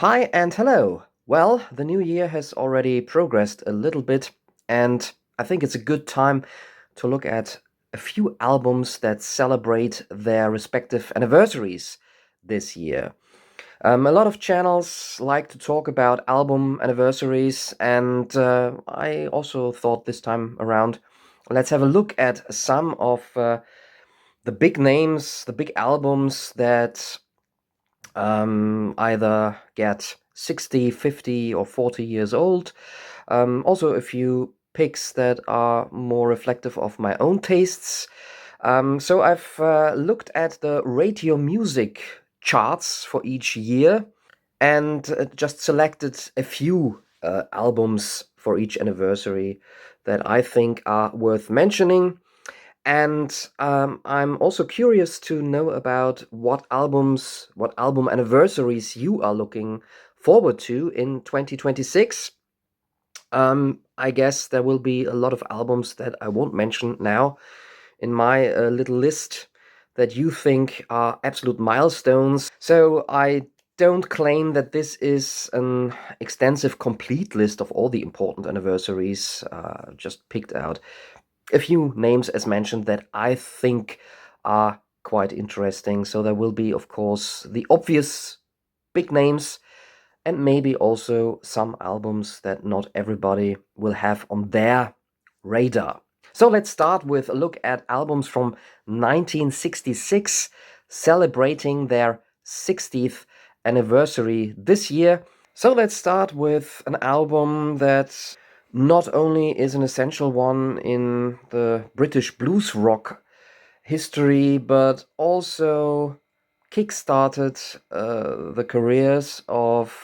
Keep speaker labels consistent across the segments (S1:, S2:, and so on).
S1: Hi and hello. Well, the new year has already progressed a little bit, and I think it's a good time to look at a few albums that celebrate their respective anniversaries this year. A lot of channels like to talk about album anniversaries, and I also thought this time around, let's have a look at some of the big names, the big albums that either get 60, 50, or 40 years old. Also, a few picks that are more reflective of my own tastes. So I've looked at the radio music charts for each year and just selected a few albums for each anniversary that I think are worth mentioning. And I'm also curious to know about what album anniversaries you are looking forward to in 2026. I guess there will be a lot of albums that I won't mention now in my little list that you think are absolute milestones. So I don't claim that this is an extensive, complete list of all the important anniversaries, just picked out a few names, as mentioned, that I think are quite interesting. So there will be, of course, the obvious big names and maybe also some albums that not everybody will have on their radar. So let's start with a look at albums from 1966 celebrating their 60th anniversary this year. So let's start with an album that not only is an essential one in the British blues rock history, but also kickstarted the careers of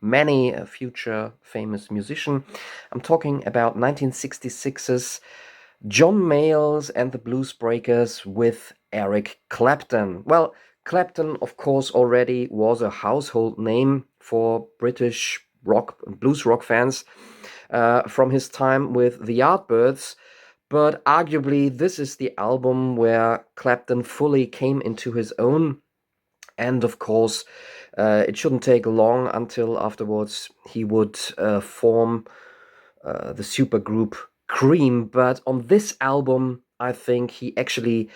S1: many future famous musicians. I'm talking about 1966's John Mayall's and the Blues Breakers with Eric Clapton. Well, Clapton, of course, already was a household name for British rock and blues rock fans from his time with the Yardbirds. But arguably, this is the album where Clapton fully came into his own. And of course, it shouldn't take long until afterwards he would form the supergroup Cream. But on this album, I think he actually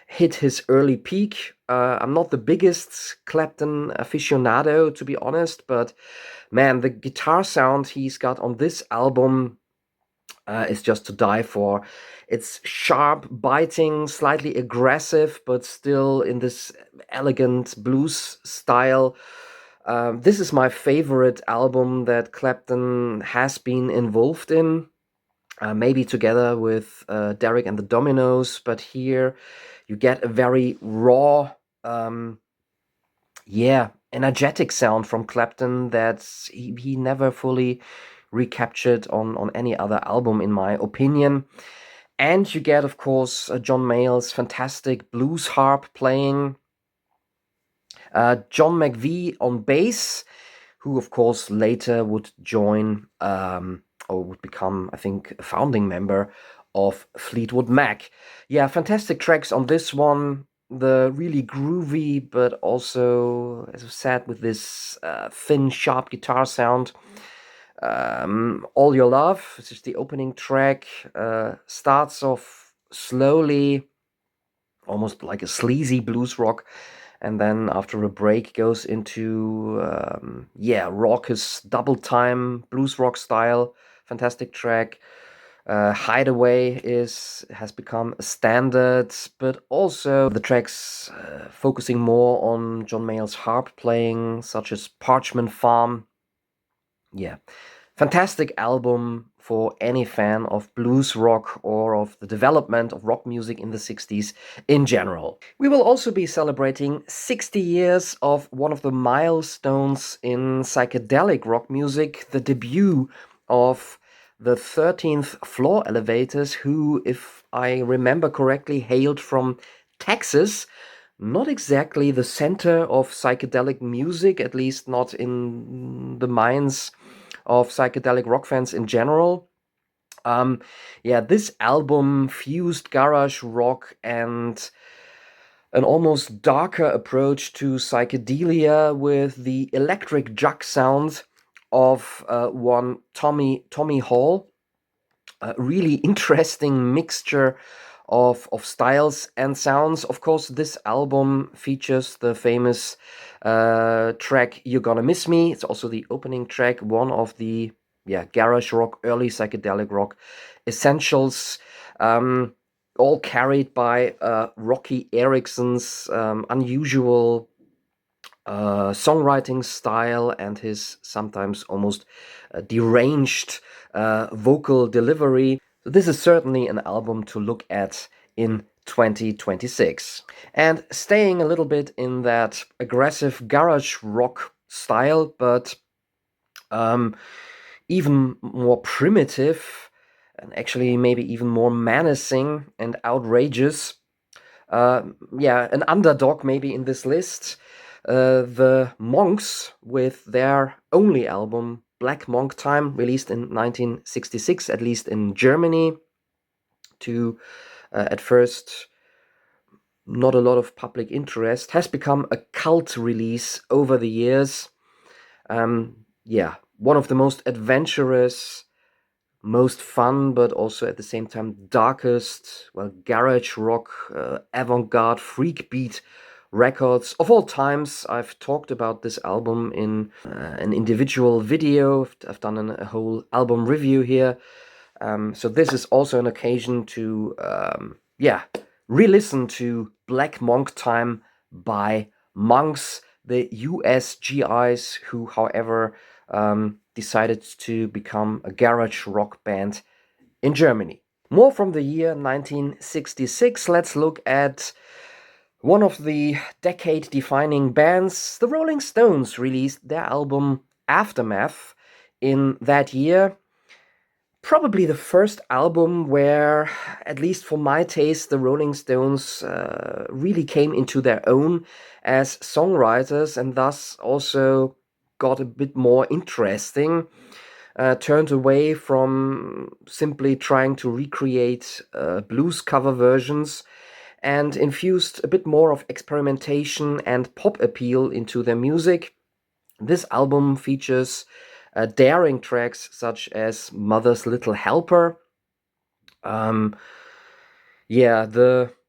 S1: hit his early peak. I'm not the biggest Clapton aficionado, to be honest, but man, the guitar sound he's got on this album is just to die for. It's sharp, biting, slightly aggressive, but still in this elegant blues style. This is my favorite album that Clapton has been involved in, maybe together with Derek and the Dominos, but here you get a very raw, energetic sound from Clapton that he never fully recaptured on any other album, in my opinion. And you get, of course, John Mayall's fantastic blues harp playing, John McVie on bass, who, of course, later would join or would become, I think, a founding member of Fleetwood Mac. Yeah, fantastic tracks on this one. The really groovy, but also, as I said, with this thin, sharp guitar sound. All Your Love, this is the opening track, starts off slowly, almost like a sleazy blues rock, and then after a break goes into raucous double time blues rock style. Fantastic track. Hideaway has become a standard, but also the tracks focusing more on John Mayall's harp playing, such as Parchment Farm. Yeah, fantastic album for any fan of blues rock or of the development of rock music in the 60s in general. We will also be celebrating 60 years of one of the milestones in psychedelic rock music, the debut of the 13th Floor Elevators, who, if I remember correctly, hailed from Texas. Not exactly the center of psychedelic music, at least not in the minds of psychedelic rock fans in general. This album fused garage rock and an almost darker approach to psychedelia with the electric jug sound of one Tommy Hall. A really interesting mixture of styles and sounds. Of course, this album features the famous track "You're Gonna Miss Me." It's also the opening track, one of the garage rock, early psychedelic rock essentials. All carried by Rocky Erickson's unusual songwriting style and his sometimes almost deranged vocal delivery. So this is certainly an album to look at in 2026. And staying a little bit in that aggressive garage rock style, but even more primitive and actually maybe even more menacing and outrageous. An underdog maybe in this list. The Monks with their only album, Black Monk Time, released in 1966, at least in Germany, to at first not a lot of public interest, has become a cult release over the years. One of the most adventurous, most fun, but also at the same time darkest, garage rock, avant-garde, freak beat records of all times. I've talked about this album in an individual video. I've done a whole album review here. So this is also an occasion to, re-listen to Black Monk Time by Monks, the US GIs, who, however, decided to become a garage rock band in Germany. More from the year 1966, let's look at one of the decade-defining bands. The Rolling Stones released their album Aftermath in that year. Probably the first album where, at least for my taste, the Rolling Stones really came into their own as songwriters and thus also got a bit more interesting. Turned away from simply trying to recreate blues cover versions and infused a bit more of experimentation and pop appeal into their music. This album features daring tracks such as Mother's Little Helper, the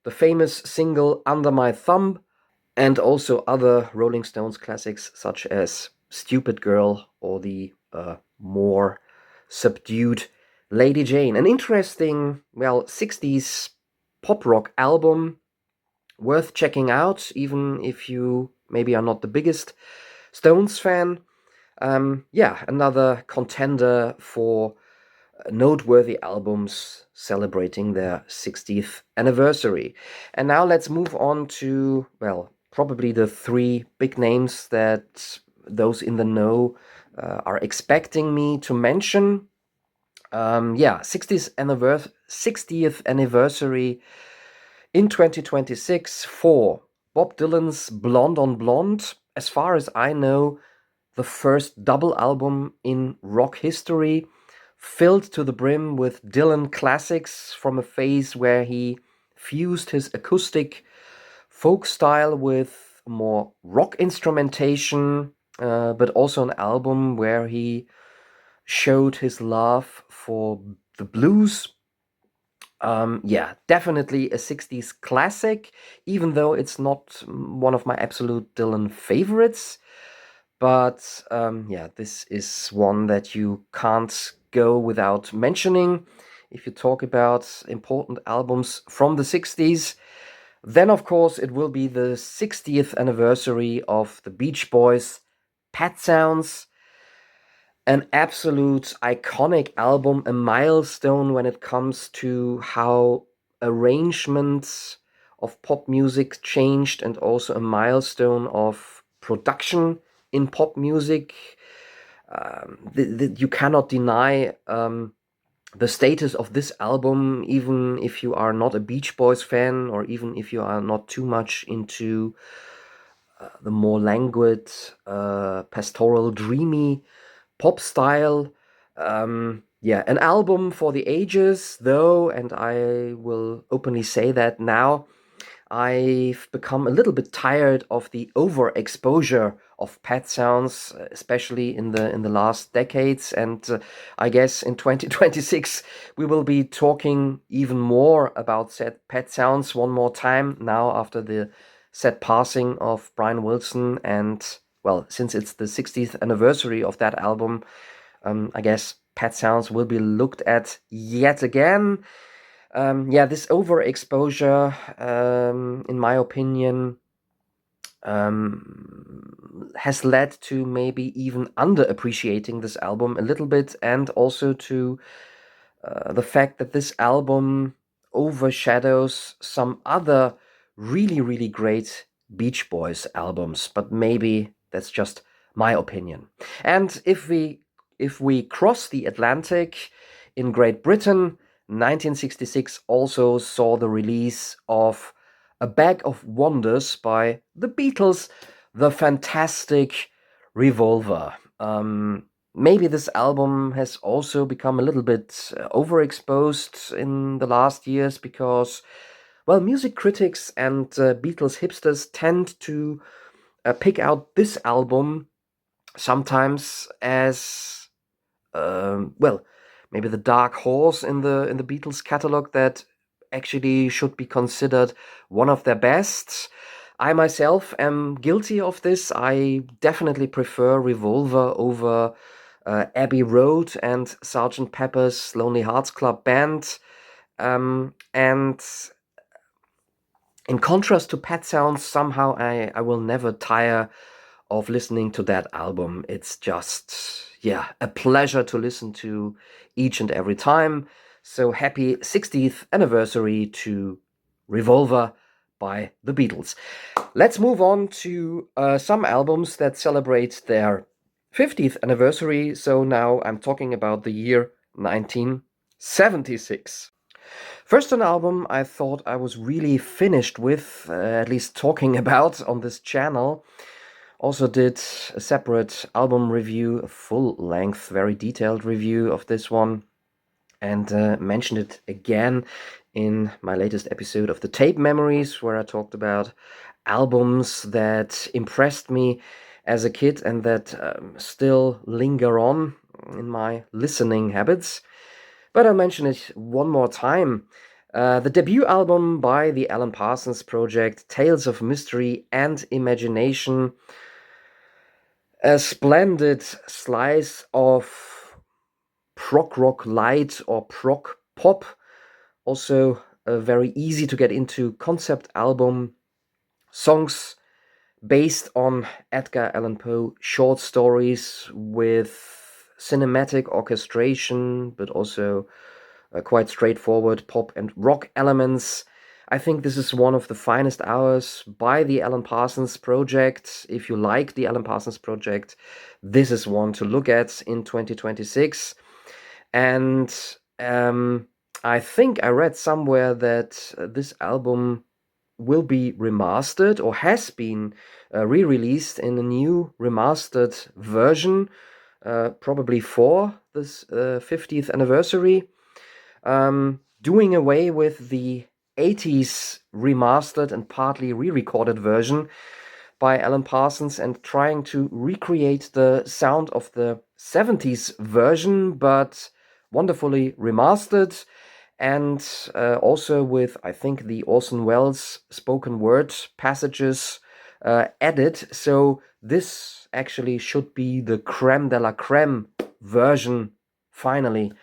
S1: famous single Under My Thumb, and also other Rolling Stones classics such as Stupid Girl or the more subdued Lady Jane. An interesting, 60s pop rock album worth checking out, even if you maybe are not the biggest Stones fan. Another contender for noteworthy albums celebrating their 60th anniversary. And now let's move on to, probably the three big names that those in the know are expecting me to mention. 60th anniversary in 2026 for Bob Dylan's Blonde on Blonde. As far as I know, the first double album in rock history, filled to the brim with Dylan classics from a phase where he fused his acoustic folk style with more rock instrumentation, but also an album where he showed his love for the blues. Definitely a 60s classic, even though it's not one of my absolute Dylan favorites. But this is one that you can't go without mentioning. If you talk about important albums from the 60s, then of course it will be the 60th anniversary of the Beach Boys' Pet Sounds. An absolute iconic album, a milestone when it comes to how arrangements of pop music changed, and also a milestone of production in pop music. You cannot deny the status of this album, even if you are not a Beach Boys fan, or even if you are not too much into the more languid, pastoral, dreamy pop style. An album for the ages, though, and I will openly say that now. I've become a little bit tired of the overexposure of pet sounds, especially in the last decades. And I guess in 2026 we will be talking even more about said pet sounds one more time now after the sad passing of Brian Wilson. And well, since it's the 60th anniversary of that album, I guess pet sounds will be looked at yet again. Yeah, this overexposure, in my opinion, has led to maybe even underappreciating this album a little bit, and also to the fact that this album overshadows some other really, really great Beach Boys albums. But maybe that's just my opinion. And if we cross the Atlantic, in Great Britain, 1966 also saw the release of A Bag of Wonders by the Beatles, the fantastic Revolver. Maybe this album has also become a little bit overexposed in the last years because, well, music critics and Beatles hipsters tend to pick out this album sometimes as, well, maybe the dark horse in the Beatles catalog that actually should be considered one of their best. I myself am guilty of this. I definitely prefer Revolver over Abbey Road and Sergeant Pepper's Lonely Hearts Club Band. And in contrast to Pet Sounds, somehow I will never tire of listening to that album. It's just, yeah, a pleasure to listen to each and every time. So happy 60th anniversary to Revolver by the Beatles. Let's move on to some albums that celebrate their 50th anniversary. So now I'm talking about the year 1976. First, an album I thought I was really finished with, at least talking about on this channel. Also did a separate album review, a full-length, very detailed review of this one, and mentioned it again in my latest episode of the Tape Memories, where I talked about albums that impressed me as a kid and that still linger on in my listening habits. But I'll mention it one more time. The debut album by the Alan Parsons Project, Tales of Mystery and Imagination, a splendid slice of prog rock light or prog pop, also a very easy to get into concept album, songs based on Edgar Allan Poe short stories with cinematic orchestration, but also quite straightforward pop and rock elements. I think this is one of the finest hours by the Alan Parsons Project. If you like the Alan Parsons Project, this is one to look at in 2026. And I think I read somewhere that this album will be remastered or has been re-released in a new remastered version, probably for this 50th anniversary, doing away with the 80s remastered and partly re-recorded version by Alan Parsons and trying to recreate the sound of the 70s version, but wonderfully remastered, and also with, I think, the Orson Welles spoken word passages added. So this actually should be the creme de la creme version, finally,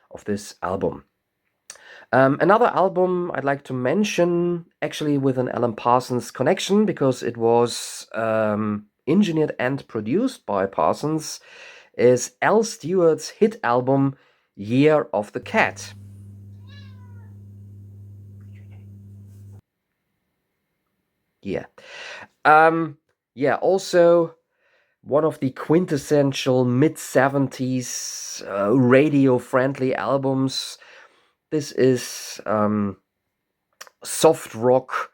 S1: of this album. Another album I'd like to mention, actually with an Alan Parsons connection, because it was engineered and produced by Parsons, is Al Stewart's hit album, Year of the Cat. Yeah. Yeah, also one of the quintessential mid-70s radio-friendly albums. This is soft rock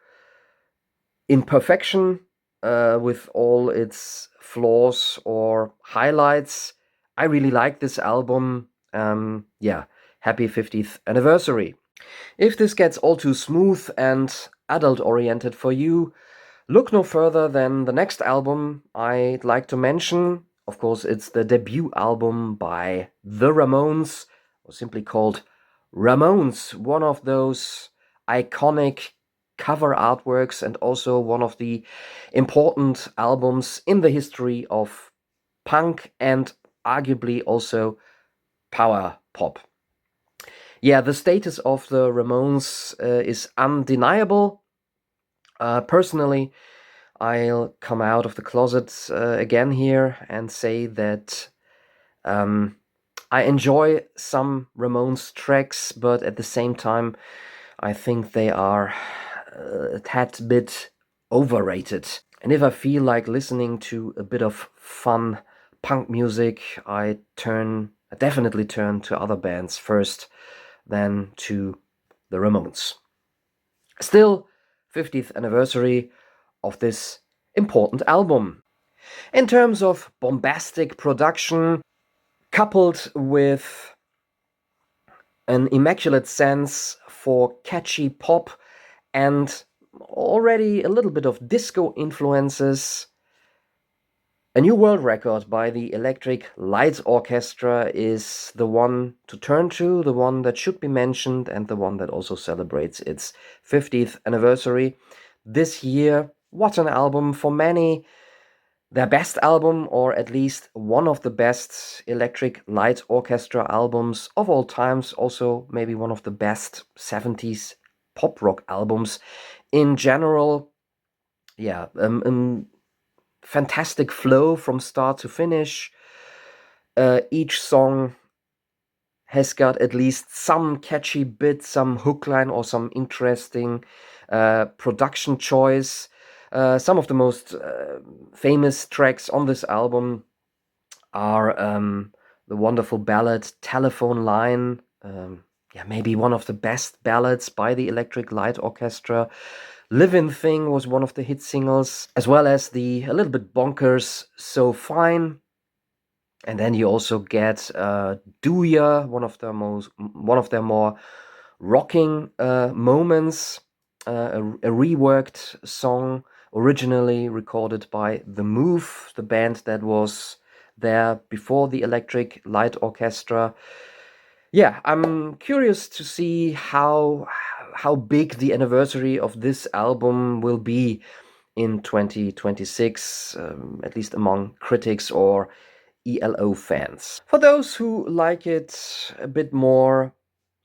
S1: imperfection with all its flaws or highlights. I really like this album. Yeah, happy 50th anniversary. If this gets all too smooth and adult-oriented for you, look no further than the next album I'd like to mention. Of course, it's the debut album by The Ramones, or simply called Ramones, one of those iconic cover artworks and also one of the important albums in the history of punk and arguably also power pop. Yeah, the status of the Ramones is undeniable. Personally, I'll come out of the closet again here and say that I enjoy some Ramones tracks, but at the same time, I think they are a tad bit overrated. And if I feel like listening to a bit of fun punk music, I definitely turn to other bands first, than to the Ramones. Still, 50th anniversary of this important album. In terms of bombastic production, coupled with an immaculate sense for catchy pop and already a little bit of disco influences, a new world record by the Electric Light Orchestra is the one to turn to, the one that should be mentioned, and the one that also celebrates its 50th anniversary this year. What an album! For many, their best album, or at least one of the best Electric Light Orchestra albums of all times. Also, maybe one of the best 70s pop rock albums in general. Yeah, fantastic flow from start to finish. Each song has got at least some catchy bit, some hook line, or some interesting production choice. Some of the most famous tracks on this album are the wonderful ballad Telephone Line. Yeah, maybe one of the best ballads by the Electric Light Orchestra. Livin' Thing was one of the hit singles, as well as the a little bit bonkers So Fine. And then you also get Do Ya, one of their more rocking moments, a reworked song originally recorded by The Move, the band that was there before the Electric Light Orchestra. Yeah, I'm curious to see how big the anniversary of this album will be in 2026, at least among critics or ELO fans. For those who like it a bit more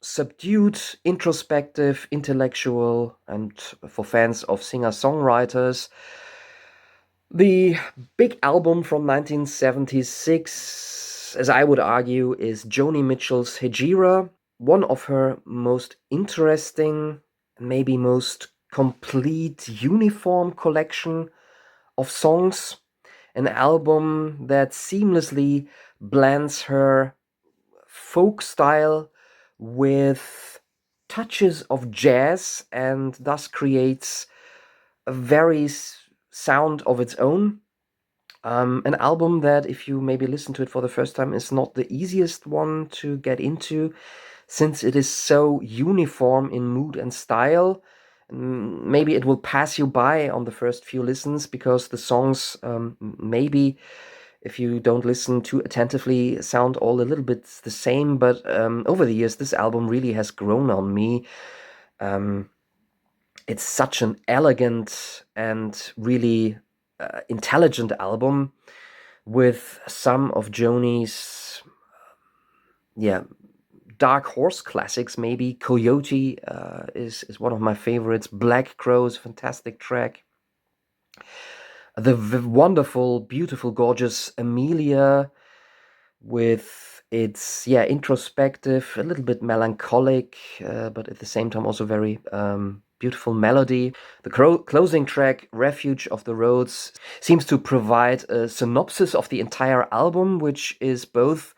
S1: subdued, introspective, intellectual, and for fans of singer-songwriters, the big album from 1976, as I would argue, is Joni Mitchell's Hejira, one of her most interesting, maybe most complete, uniform collection of songs. An album that seamlessly blends her folk style with touches of jazz and thus creates a very sound of its own. An album that, if you maybe listen to it for the first time, is not the easiest one to get into, since it is so uniform in mood and style. Maybe it will pass you by on the first few listens because the songs, maybe if you don't listen too attentively, sound all a little bit the same. But over the years, this album really has grown on me. It's such an elegant and really intelligent album with some of Joni's, dark horse classics. Maybe Coyote is one of my favorites. Black Crow is a fantastic track. The wonderful, beautiful, gorgeous Amelia, with its introspective, a little bit melancholic, but at the same time also very beautiful melody. The closing track, Refuge of the Roads, seems to provide a synopsis of the entire album, which is both,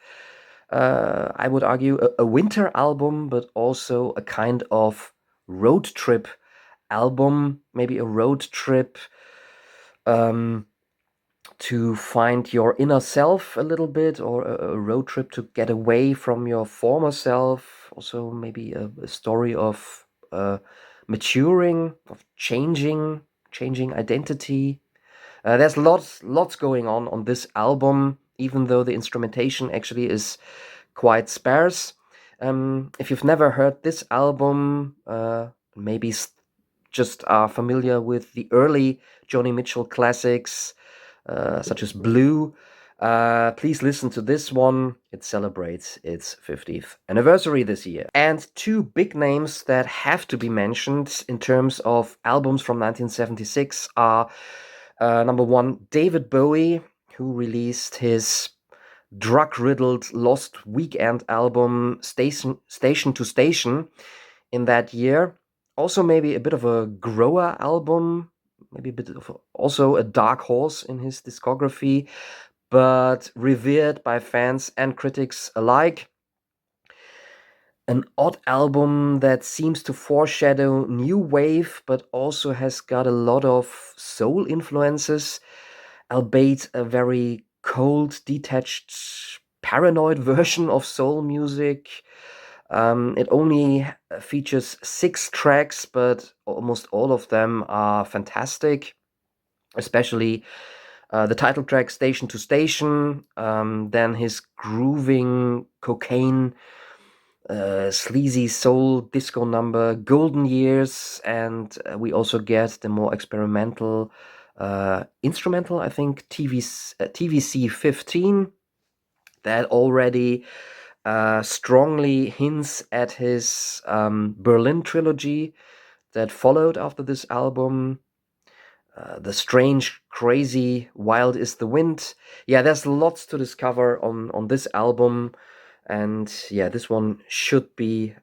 S1: I would argue, a winter album, but also a kind of road trip album, maybe a road trip to find your inner self a little bit, or a road trip to get away from your former self. Also maybe a story of maturing, of changing identity. There's lots going on this album, even though the instrumentation actually is quite sparse. If you've never heard this album, maybe just are familiar with the early Joni Mitchell classics, such as Blue, please listen to this one. It celebrates its 50th anniversary this year. And two big names that have to be mentioned in terms of albums from 1976 are number one, David Bowie, who released his drug-riddled Lost Weekend album Station to Station in that year. Also maybe a bit of a grower album, maybe a bit of also a dark horse in his discography, but revered by fans and critics alike. An odd album that seems to foreshadow new wave, but also has got a lot of soul influences, albeit a very cold, detached, paranoid version of soul music. It only features 6 tracks, but almost all of them are fantastic, especially the title track Station to Station, then his grooving cocaine sleazy soul disco number Golden Years, and we also get the more experimental instrumental, I think, TVC 15, that already strongly hints at his Berlin trilogy that followed after this album. The Strange, Crazy, Wild is the Wind. Yeah, there's lots to discover on this album. And yeah, this one should be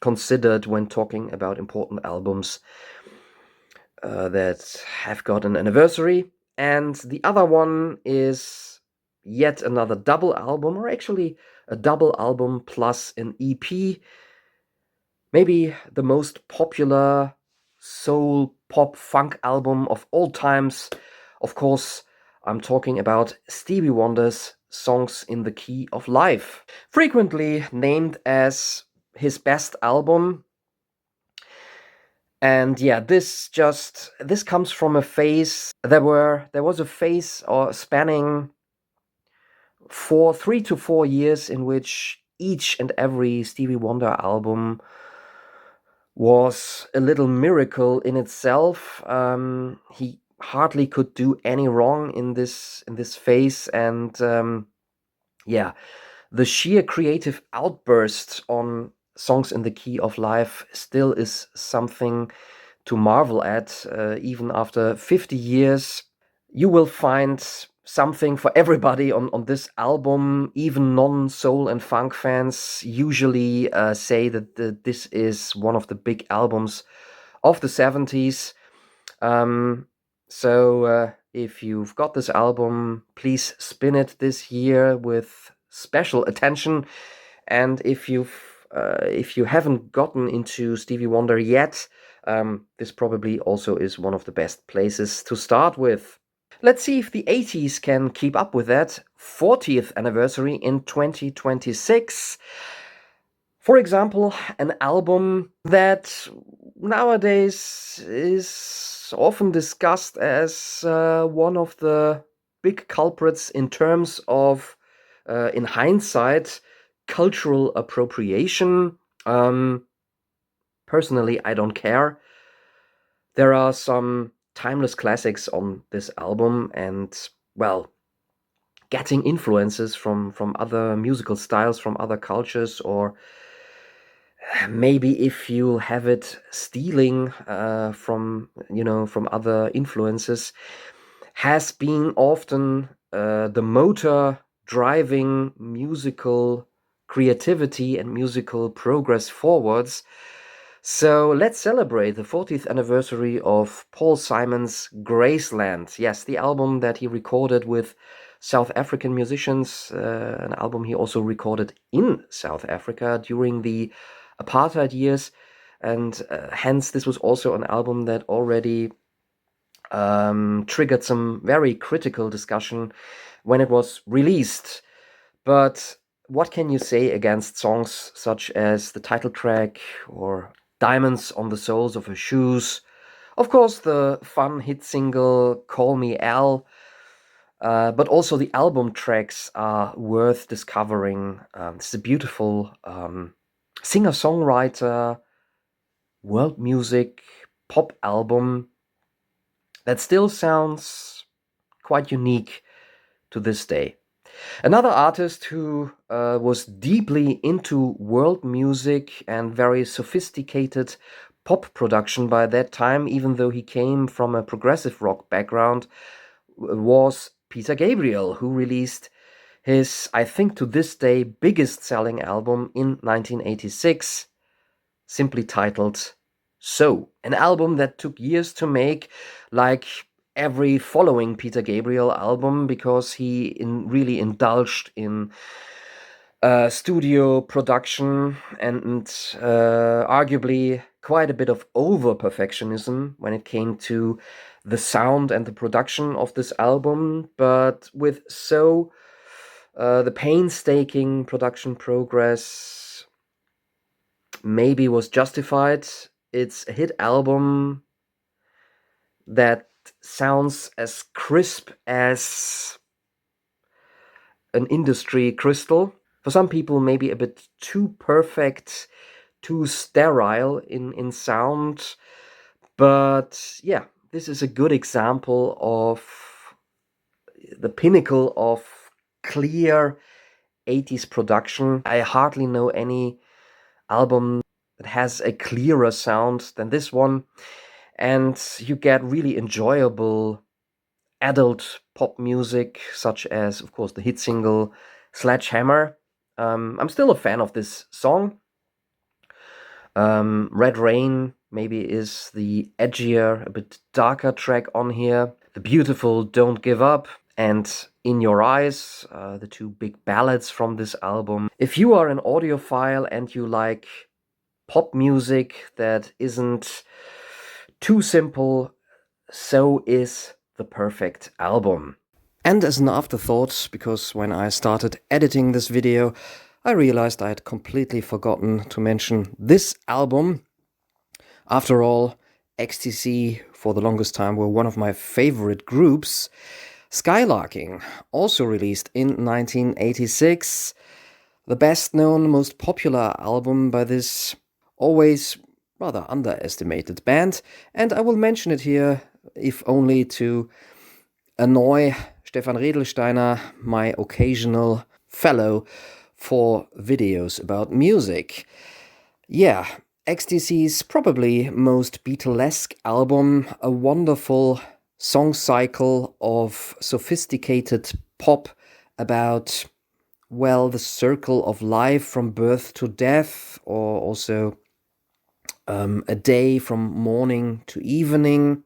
S1: considered when talking about important albums that have got an anniversary. And the other one is yet another double album, or actually a double album plus an EP. Maybe the most popular soul, pop, funk album of all times. Of course, I'm talking about Stevie Wonder's Songs in the Key of Life. Frequently named as his best album. And yeah, this comes from a phase. There was a phase or spanning 3 to 4 years in which each and every Stevie Wonder album was a little miracle in itself. He hardly could do any wrong in this phase, and yeah, the sheer creative outburst on Songs in the Key of Life still is something to marvel at, even after 50 years. You will find something for everybody on this album. Even non-soul and funk fans usually say that this is one of the big albums of the 70s. So if you've got this album, please spin it this year with special attention. And if you haven't gotten into Stevie Wonder yet, this probably also is one of the best places to start with. Let's see if the 80s can keep up with that. 40th anniversary in 2026. For example, an album that nowadays is often discussed as one of the big culprits in terms of, in hindsight, cultural appropriation. Personally, I don't care. There are some timeless classics on this album, and, well, getting influences from other musical styles, from other cultures, or maybe if you have it stealing from other influences, has been often the motor driving musical creativity and musical progress forwards. So let's celebrate the 40th anniversary of Paul Simon's Graceland. Yes, the album that he recorded with South African musicians, an album he also recorded in South Africa during the apartheid years, and hence this was also an album that already triggered some very critical discussion when it was released. But what can you say against songs such as the title track or Diamonds on the Soles of Her Shoes. Of course, the fun hit single Call Me Al, but also the album tracks are worth discovering. It's a beautiful singer-songwriter, world music, pop album that still sounds quite unique to this day. Another artist who was deeply into world music and very sophisticated pop production by that time, even though he came from a progressive rock background, was Peter Gabriel, who released his, I think to this day, biggest selling album in 1986, simply titled So, an album that took years to make, like every following Peter Gabriel album, because he really indulged in studio production and arguably quite a bit of over perfectionism when it came to the sound and the production of this album. But with So, the painstaking production progress maybe was justified. It's a hit album that sounds as crisp as an industry crystal. For some people, maybe a bit too perfect, too sterile in sound. But yeah, this is a good example of the pinnacle of clear 80s production. I hardly know any album that has a clearer sound than this one. And you get really enjoyable adult pop music, such as, of course, the hit single Sledgehammer. I'm still a fan of this song. Red Rain maybe is the edgier, a bit darker track on here. The beautiful Don't Give Up and In Your Eyes, the two big ballads from this album. If you are an audiophile and you like pop music that isn't too simple, So is the perfect album. And as an afterthought, because when I started editing this video, I realized I had completely forgotten to mention this album. After all, XTC for the longest time were one of my favorite groups. Skylarking, also released in 1986. The best known, most popular album by this always rather underestimated band. And I will mention it here, if only to annoy Stefan Redelsteiner, my occasional fellow for videos about music. Yeah, XTC's probably most Beatlesque album, a wonderful song cycle of sophisticated pop about, well, the circle of life from birth to death, or also a day from morning to evening.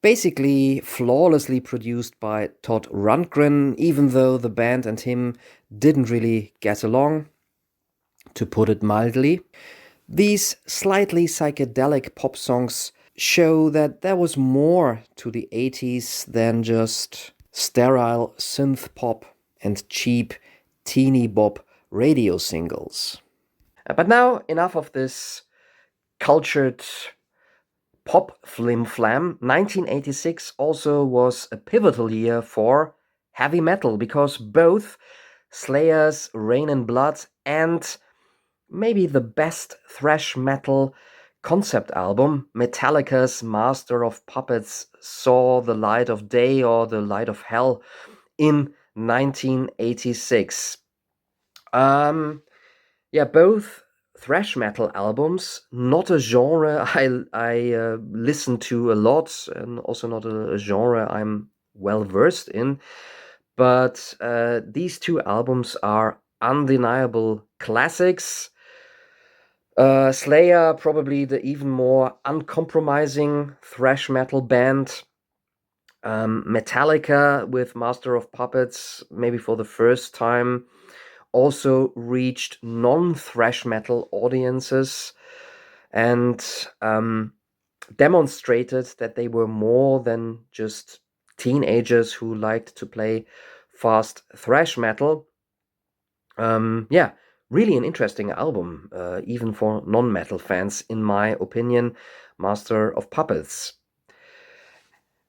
S1: Basically flawlessly produced by Todd Rundgren, even though the band and him didn't really get along, to put it mildly. These slightly psychedelic pop songs show that there was more to the 80s than just sterile synth pop and cheap teeny bop radio singles. But now, enough of this cultured pop flim-flam. 1986 also was a pivotal year for heavy metal, because both Slayer's Rain and Blood and maybe the best thrash metal concept album, Metallica's Master of Puppets, saw the light of day, or the light of hell, in 1986. Both thrash metal albums, not a genre I listen to a lot, and also not a genre I'm well versed in. But these two albums are undeniable classics. Slayer, probably the even more uncompromising thrash metal band. Metallica with Master of Puppets, maybe for the first time, also reached non-thrash metal audiences and demonstrated that they were more than just teenagers who liked to play fast thrash metal. Really an interesting album, even for non-metal fans, in my opinion, Master of Puppets.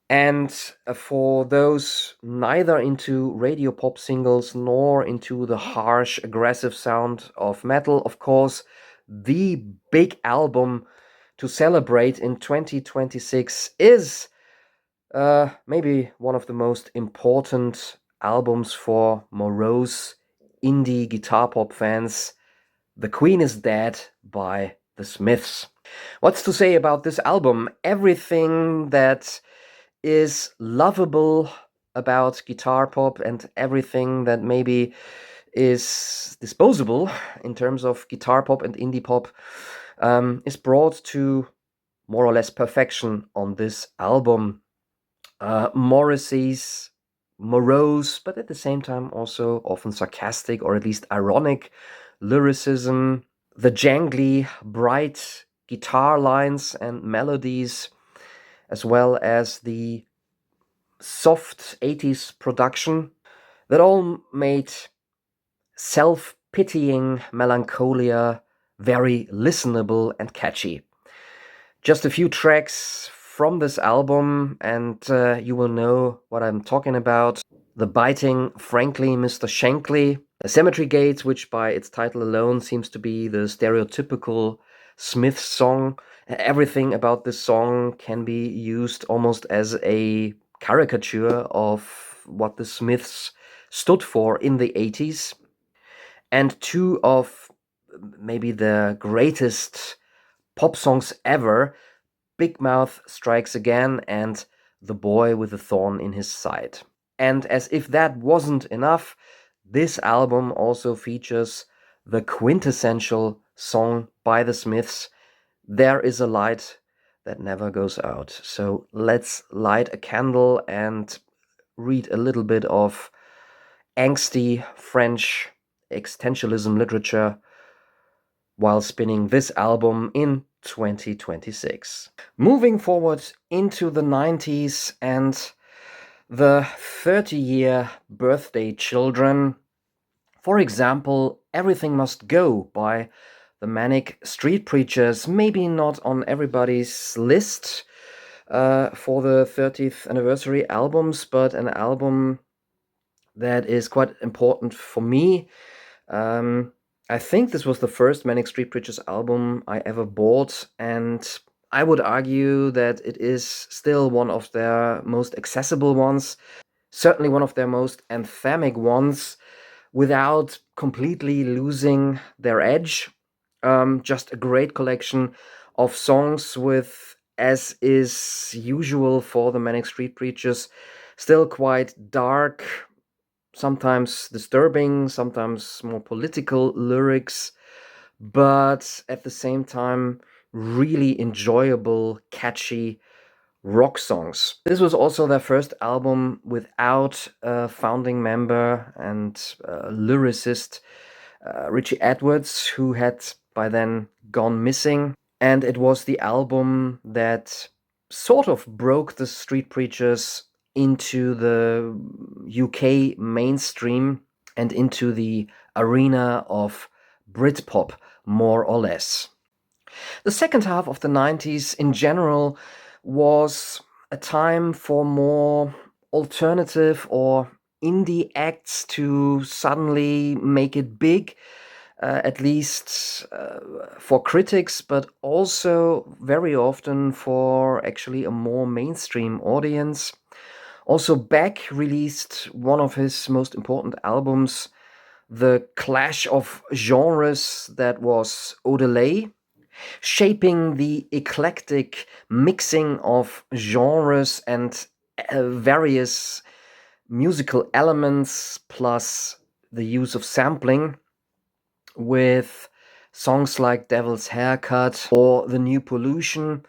S1: And for those neither into radio pop singles nor into the harsh, aggressive sound of metal, of course, the big album to celebrate in 2026 is maybe one of the most important albums for morose indie guitar pop fans. The Queen is Dead by The Smiths. What's to say about this album? Everything that is lovable about guitar pop and everything that maybe is disposable in terms of guitar pop and indie pop is brought to more or less perfection on this album. Morrissey's morose, but at the same time also often sarcastic or at least ironic lyricism, the jangly, bright guitar lines and melodies, as well as the soft 80s production that all made self-pitying melancholia very listenable and catchy. Just a few tracks from this album and you will know what I'm talking about. The Biting Frankly Mr. Shankly, Cemetery Gates, which by its title alone seems to be the stereotypical Smiths song. Everything about this song can be used almost as a caricature of what the Smiths stood for in the 80s. And two of maybe the greatest pop songs ever, Big Mouth Strikes Again and The Boy with a Thorn in His Side. And as if that wasn't enough, this album also features the quintessential song by the Smiths, There Is a Light That Never Goes Out. So let's light a candle and read a little bit of angsty French existentialism literature while spinning this album in 2026. Moving forward into the 90s and the 30-year birthday children. For example, Everything Must Go by the Manic Street Preachers, maybe not on everybody's list for the 30th anniversary albums, but an album that is quite important for me. I think this was the first Manic Street Preachers album I ever bought, and I would argue that it is still one of their most accessible ones, certainly one of their most anthemic ones, without completely losing their edge. Just a great collection of songs with, as is usual for the Manic Street Preachers, still quite dark, sometimes disturbing, sometimes more political lyrics, but at the same time, really enjoyable, catchy rock songs. This was also their first album without a founding member and lyricist, Richie Edwards, who had by then gone missing. And it was the album that sort of broke the Street Preachers into the UK mainstream and into the arena of Britpop, more or less. The second half of the 90s in general was a time for more alternative or indie acts to suddenly make it big, at least for critics, but also very often for actually a more mainstream audience. Also, Beck released one of his most important albums, the clash of genres that was Odelay, shaping the eclectic mixing of genres and various musical elements, plus the use of sampling, with songs like Devil's Haircut or The New Pollution,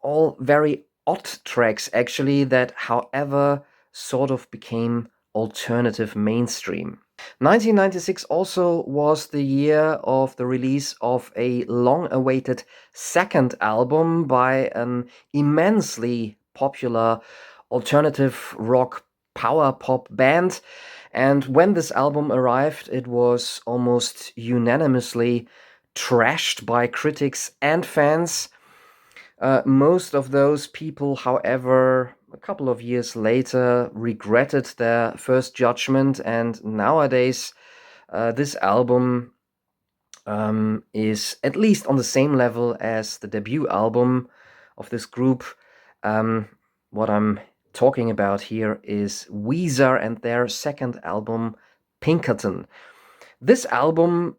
S1: all very odd tracks actually that, however, sort of became alternative mainstream. 1996 also was the year of the release of a long-awaited second album by an immensely popular alternative rock power pop band, And when this album arrived, it was almost unanimously trashed by critics and fans. Most of those people, however, a couple of years later regretted their first judgment, and nowadays this album is at least on the same level as the debut album of this group. What I'm talking about here is Weezer and their second album, Pinkerton. This album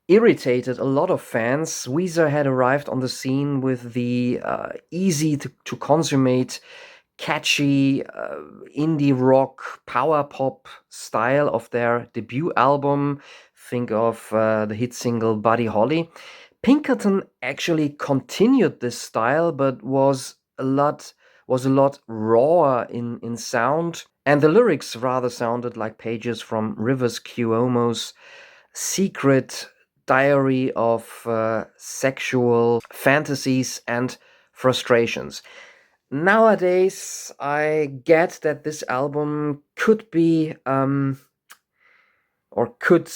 S1: irritated a lot of fans. Weezer had arrived on the scene with the easy to consummate, catchy indie rock, power pop style of their debut album. Think of the hit single Buddy Holly. Pinkerton actually continued this style, but was a lot rawer in sound, and the lyrics rather sounded like pages from Rivers Cuomo's secret diary of sexual fantasies and frustrations. Nowadays, I get that this album could be or could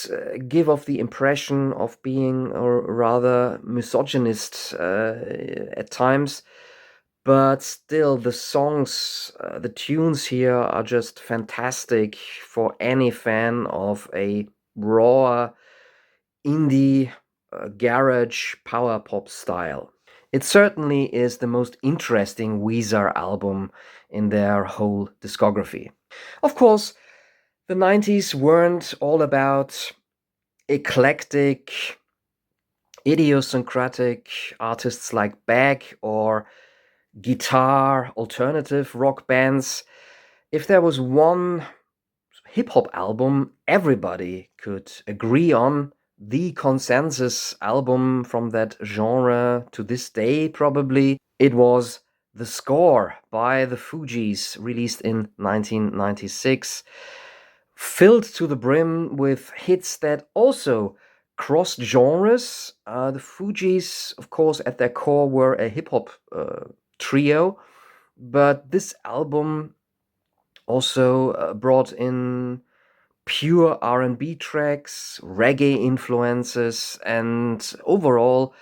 S1: give off the impression of being or rather misogynist at times, but still the songs, the tunes here are just fantastic for any fan of a raw indie garage power pop style. It certainly is the most interesting Weezer album in their whole discography. Of course, the 90s weren't all about eclectic, idiosyncratic artists like Beck or guitar alternative rock bands. If there was one hip hop album everybody could agree on, the consensus album from that genre to this day, probably, it was The Score by the Fugees, released in 1996, filled to the brim with hits that also crossed genres. The Fugees, of course, at their core were a hip hop trio, but this album also brought in pure R&B tracks, reggae influences, and overall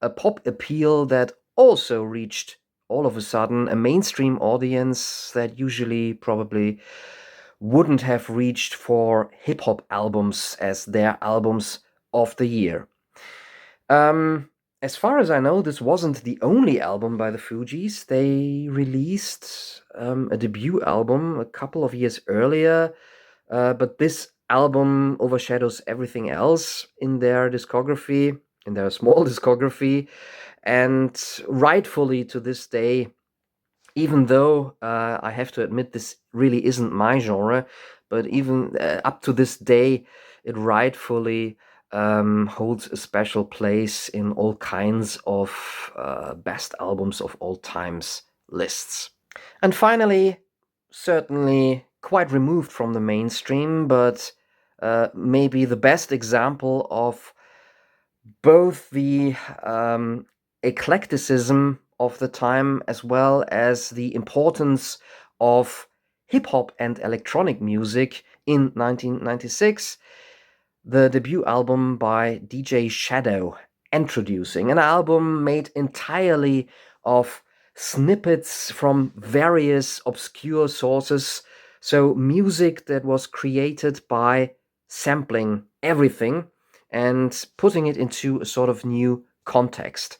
S1: a pop appeal that also reached all of a sudden a mainstream audience that usually probably wouldn't have reached for hip hop albums as their albums of the year. As far as I know, this wasn't the only album by the Fugees. They released a debut album a couple of years earlier, but this album overshadows everything else in their discography, in their small discography, and rightfully to this day, even though I have to admit this really isn't my genre, but even up to this day, it rightfully holds a special place in all kinds of best albums of all times lists. And finally, certainly quite removed from the mainstream, but maybe the best example of both the eclecticism of the time as well as the importance of hip hop and electronic music in 1996, the debut album by DJ Shadow, Introducing, an album made entirely of snippets from various obscure sources, so music that was created by sampling everything and putting it into a sort of new context.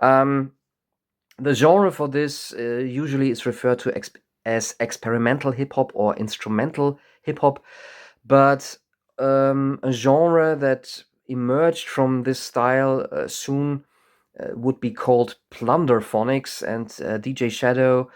S1: The genre for this usually is referred to as experimental hip hop or instrumental hip hop, but a genre that emerged from this style soon would be called plunderphonics, and DJ Shadow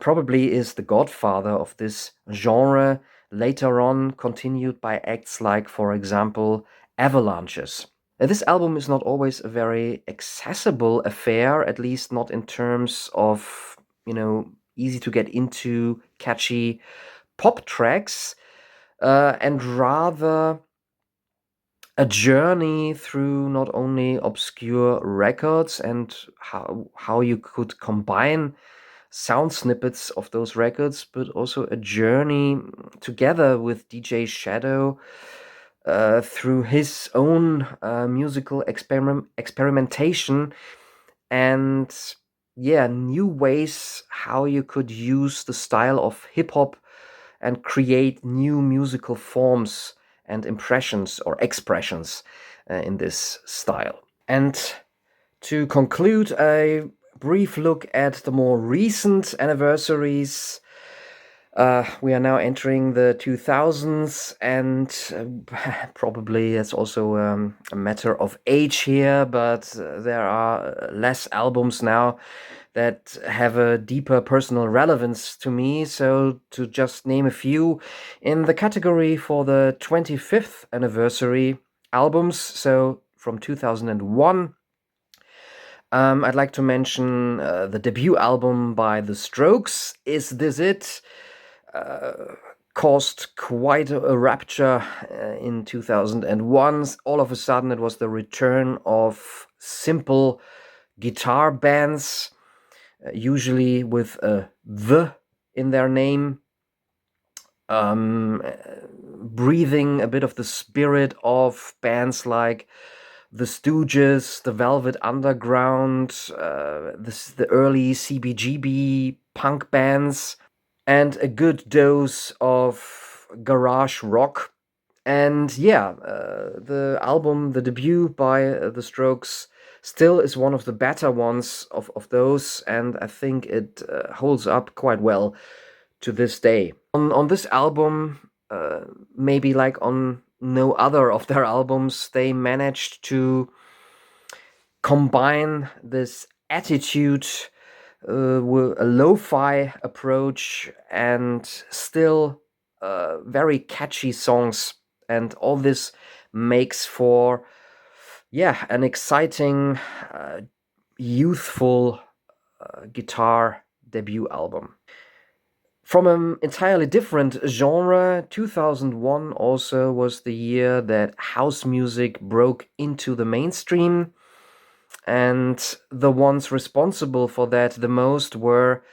S1: probably is the godfather of this genre, later on continued by acts like, for example, Avalanches. This album is not always a very accessible affair, at least not in terms of, easy to get into, catchy pop tracks, and rather a journey through not only obscure records and how you could combine sound snippets of those records, but also a journey together with DJ Shadow through his own musical experimentation and yeah, new ways how you could use the style of hip hop and create new musical forms and impressions or expressions in this style. And to conclude, a brief look at the more recent anniversaries. We are now entering the 2000s, and probably it's also a matter of age here, but there are less albums now that have a deeper personal relevance to me. So, to just name a few, in the category for the 25th anniversary albums, so from 2001. I'd like to mention the debut album by The Strokes, Is This It? Caused quite a rapture in 2001. All of a sudden, it was the return of simple guitar bands, usually with a "the" in their name, breathing a bit of the spirit of bands like the Stooges, the Velvet Underground, the early CBGB punk bands, and a good dose of garage rock. And yeah, the album, the debut by The Strokes, still is one of the better ones of those, and I think it holds up quite well to this day. On this album, maybe like on no other of their albums, they managed to combine this attitude with a lo-fi approach and still very catchy songs, and all this makes for an exciting youthful guitar debut album. From an entirely different genre, 2001 also was the year that house music broke into the mainstream, and the ones responsible for that the most were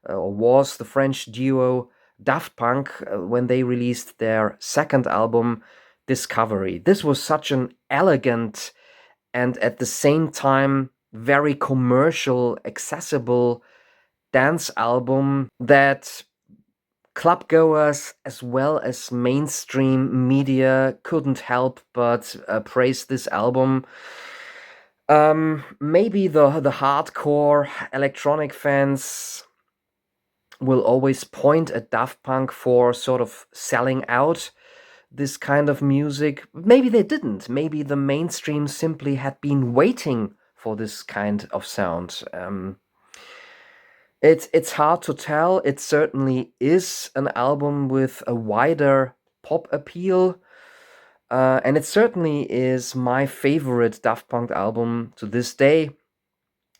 S1: or was the French duo Daft Punk when they released their second album, Discovery. This was such an elegant and at the same time very commercial, accessible dance album that clubgoers as well as mainstream media couldn't help but praise this album. Maybe the hardcore electronic fans will always point at Daft Punk for sort of selling out this kind of music. Maybe they didn't. Maybe the mainstream simply had been waiting for this kind of sound. It's hard to tell. It certainly is an album with a wider pop appeal. And it certainly is my favorite Daft Punk album to this day,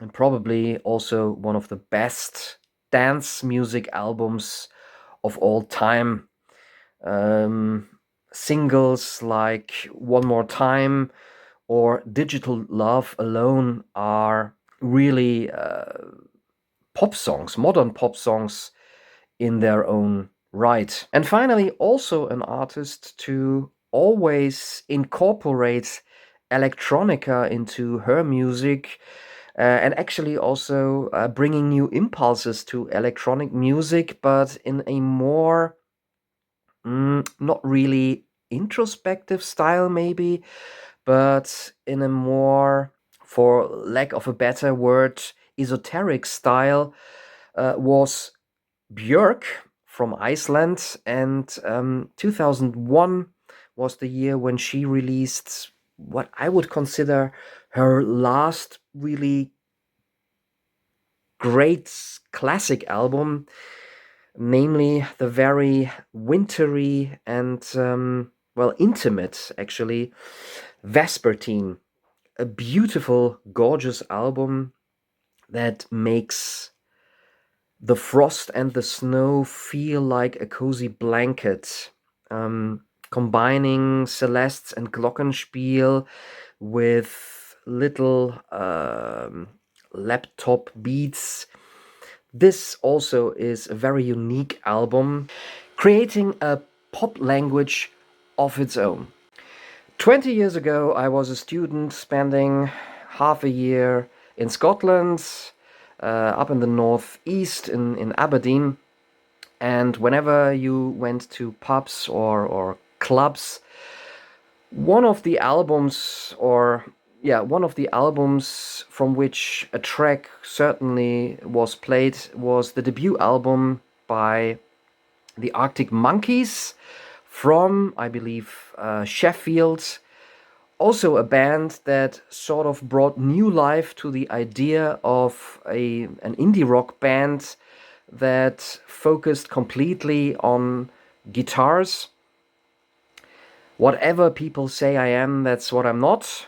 S1: and probably also one of the best dance music albums of all time. Singles like One More Time or Digital Love Alone are really pop songs, modern pop songs in their own right. And finally, also an artist to always incorporate electronica into her music, and actually also bringing new impulses to electronic music, but in a more not really introspective style, maybe, but in a more, for lack of a better word, esoteric style, was Björk from Iceland. And 2001 was the year when she released what I would consider her last really great classic album, namely the very wintry and, intimate, actually, Vespertine. A beautiful, gorgeous album that makes the frost and the snow feel like a cozy blanket, combining Celestes and Glockenspiel with little laptop beats This also is a very unique album, creating a pop language of its own. 20 years ago, I was a student spending half a year in Scotland, up in the northeast in Aberdeen. And whenever you went to pubs or clubs, one of the albums, one of the albums from which a track certainly was played was the debut album by the Arctic Monkeys from, I believe, Sheffield. Also a band that sort of brought new life to the idea of an indie rock band that focused completely on guitars. Whatever people say I am, that's what I'm not.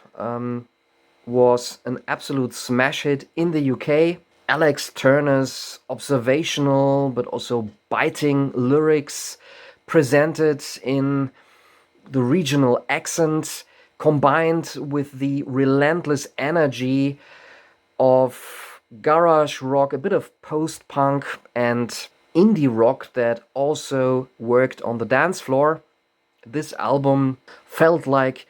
S1: Was an absolute smash hit in the UK. Alex Turner's observational but also biting lyrics presented in the regional accent, combined with the relentless energy of garage rock, a bit of post-punk and indie rock that also worked on the dance floor. This album felt like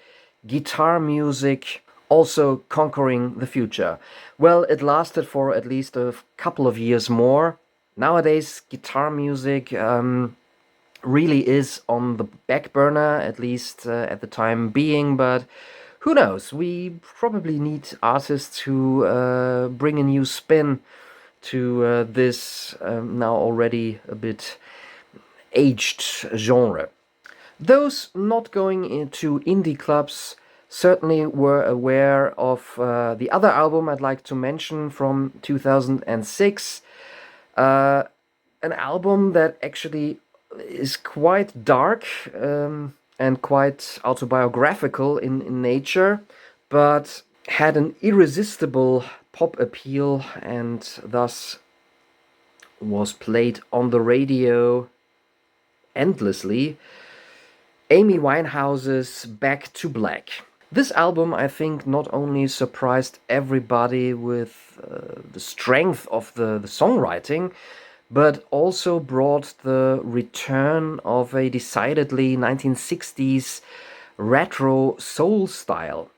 S1: guitar music also conquering the future. Well, it lasted for at least a couple of years more. Nowadays, guitar music really is on the back burner, at least at the time being, but who knows? We probably need artists who bring a new spin to this now already a bit aged genre. Those not going into indie clubs certainly were aware of the other album I'd like to mention from 2006. An album that actually is quite dark and quite autobiographical in nature, but had an irresistible pop appeal and thus was played on the radio endlessly. Amy Winehouse's Back to Black. This album, I think, not only surprised everybody with the strength of the songwriting, but also brought the return of a decidedly 1960s retro soul style,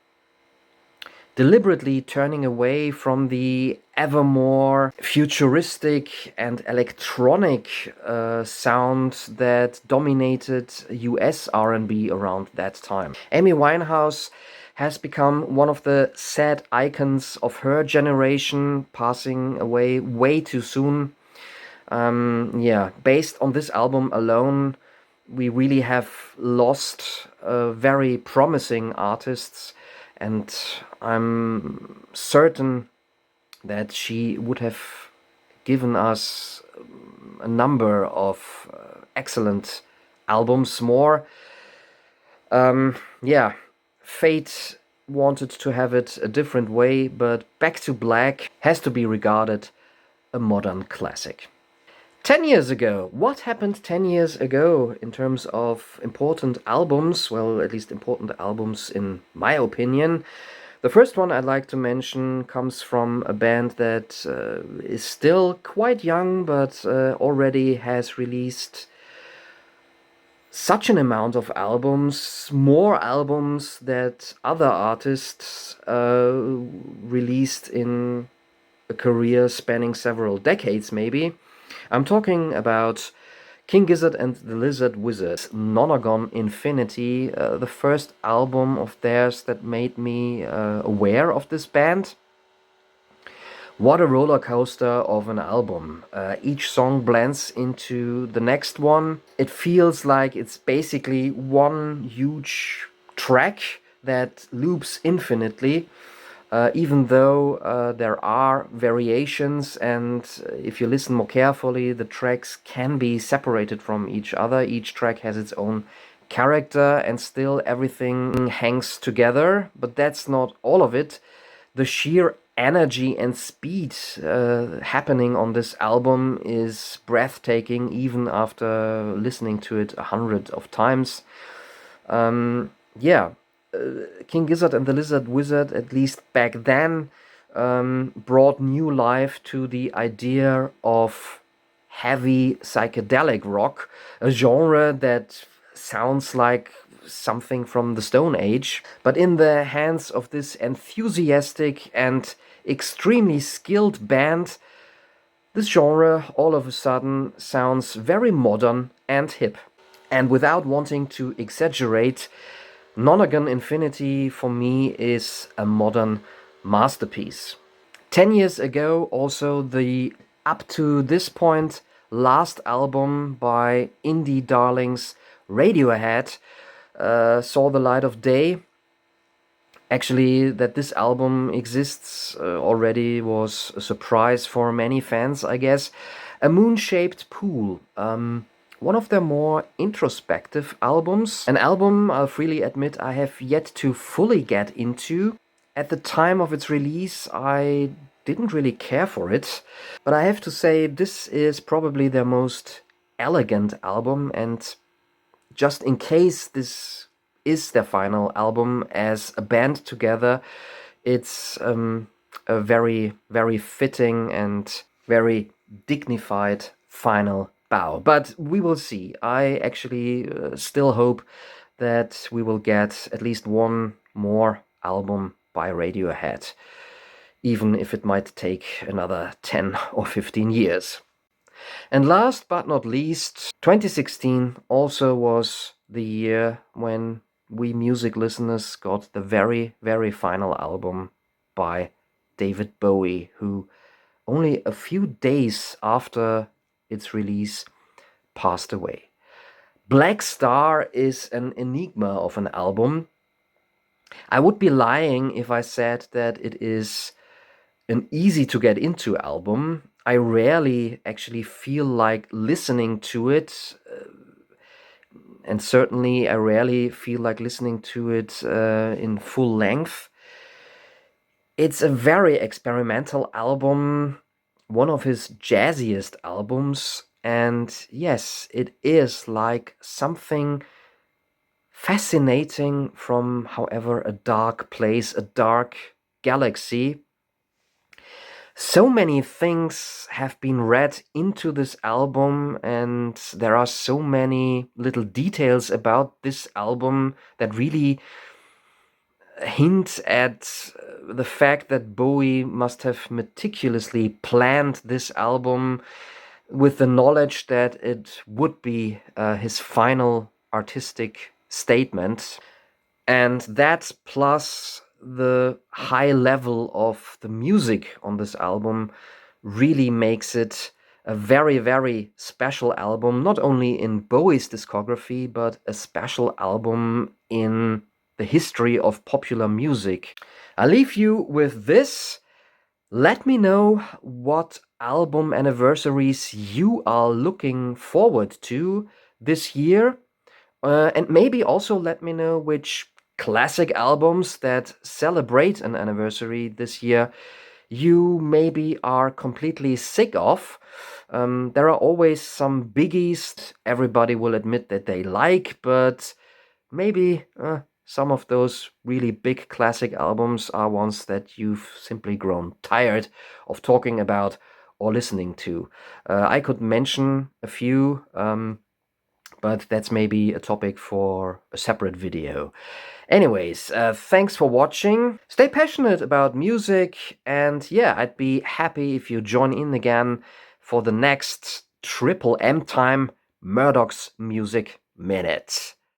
S1: deliberately turning away from the ever more futuristic and electronic sound that dominated US R&B around that time. Amy Winehouse has become one of the sad icons of her generation, passing away way too soon. Based on this album alone, we really have lost very promising artists, and I'm certain that she would have given us a number of excellent albums more. Fate wanted to have it a different way, but Back to Black has to be regarded a modern classic. 10 years ago. What happened 10 years ago in terms of important albums? Well, at least important albums in my opinion. The first one I'd like to mention comes from a band that is still quite young, but already has released such an amount of albums, more albums that other artists released in a career spanning several decades maybe. I'm talking about King Gizzard and the Lizard Wizard, Nonagon Infinity, the first album of theirs that made me aware of this band. What a roller coaster of an album. Each song blends into the next one. It feels like it's basically one huge track that loops infinitely. Even though there are variations, and if you listen more carefully, the tracks can be separated from each other. Each track has its own character, and still everything hangs together. But that's not all of it. The sheer energy and speed happening on this album is breathtaking, even after listening to it 100 of times. King Gizzard and the Lizard Wizard, at least back then, brought new life to the idea of heavy psychedelic rock, a genre that sounds like something from the Stone Age. But in the hands of this enthusiastic and extremely skilled band, this genre all of a sudden sounds very modern and hip. And without wanting to exaggerate, Nonagon Infinity for me is a modern masterpiece. 10 years ago, also the up to this point last album by indie darlings Radiohead saw the light of day. Actually, that this album exists already was a surprise for many fans, I guess. A Moon-Shaped Pool, one of their more introspective albums. An album, I'll freely admit, I have yet to fully get into. At the time of its release, I didn't really care for it. But I have to say, this is probably their most elegant album, and just in case this is their final album as a band together, it's a very, very fitting and very dignified final bow. But we will see. I actually still hope that we will get at least one more album by Radiohead, even if it might take another 10 or 15 years. And last but not least, 2016 also was the year when we music listeners got the very, very final album by David Bowie, who only a few days after its release passed away. Black Star is an enigma of an album. I would be lying if I said that it is an easy to get into album. I rarely actually feel like listening to it, and certainly I rarely feel like listening to it in full length. It's a very experimental album, one of his jazziest albums, and yes, it is like something fascinating from, however, a dark place, a dark galaxy. So many things have been read into this album, and there are so many little details about this album that really hint at the fact that Bowie must have meticulously planned this album with the knowledge that it would be his final artistic statement. And that plus the high level of the music on this album really makes it a very, very special album, not only in Bowie's discography, but a special album in the history of popular music. I'll leave you with this. Let me know what album anniversaries you are looking forward to this year. And maybe also let me know which classic albums that celebrate an anniversary this year you maybe are completely sick of. There are always some biggies everybody will admit that they like, but maybe some of those really big classic albums are ones that you've simply grown tired of talking about or listening to. I could mention a few, but that's maybe a topic for a separate video. Anyways, thanks for watching. Stay passionate about music, and yeah, I'd be happy if you join in again for the next Triple M time Murdock's Music Minute.